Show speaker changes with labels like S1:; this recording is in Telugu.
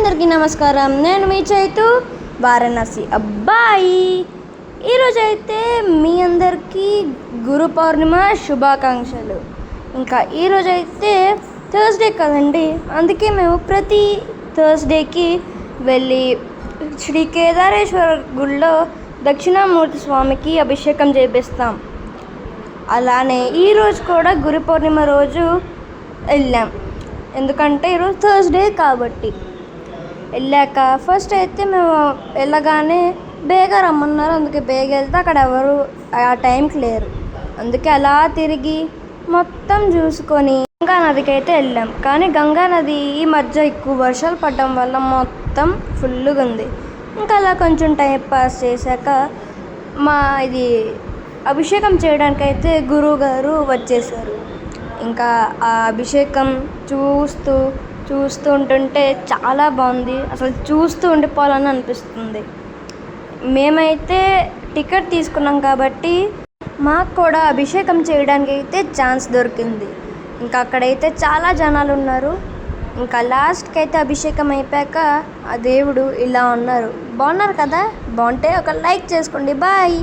S1: అందరికీ నమస్కారం. నేను మీ చైతు, వారణాసి అబ్బాయి. ఈరోజైతే మీ అందరికీ గురు పౌర్ణిమ శుభాకాంక్షలు. ఇంకా ఈరోజైతే థర్స్డే కదండి, అందుకే మేము ప్రతి థర్స్డేకి వెళ్ళి శ్రీ కేదారేశ్వర గుడిలో దక్షిణామూర్తి స్వామికి అభిషేకం చేపిస్తాం. అలానే ఈరోజు కూడా గురు పౌర్ణిమ రోజు వెళ్ళాం, ఎందుకంటే ఈరోజు థర్స్డే కాబట్టి. వెళ్ళాక ఫస్ట్ అయితే మేము వెళ్ళగానే బేగా రమ్మన్నారు, అందుకే బేగా వెళ్తే అక్కడ ఎవరు ఆ టైంకి లేరు. అందుకే అలా తిరిగి మొత్తం చూసుకొని గంగా నదికి అయితే వెళ్ళాం. కానీ గంగా నది ఈ మధ్య ఎక్కువ వర్షాలు పడడం వల్ల మొత్తం ఫుల్గా ఉంది. ఇంకా అలా కొంచెం టైం పాస్ చేశాక ఇది అభిషేకం చేయడానికైతే గురువుగారు వచ్చేసారు. ఇంకా ఆ అభిషేకం చూస్తూ ఉంటుంటే చాలా బాగుంది, అసలు చూస్తూ ఉండిపోవాలని అనిపిస్తుంది. మేమైతే టికెట్ తీసుకున్నాం కాబట్టి మాకు కూడా అభిషేకం చేయడానికి అయితే ఛాన్స్ దొరికింది. ఇంకా అక్కడైతే చాలా జనాలు ఉన్నారు. ఇంకా లాస్ట్కి అయితే అభిషేకం అయిపోయాక ఆ దేవుడు ఇలా ఉన్నారు. బాగున్నారు కదా? బాగుంటే ఒక లైక్ చేసుకోండి. బాయ్.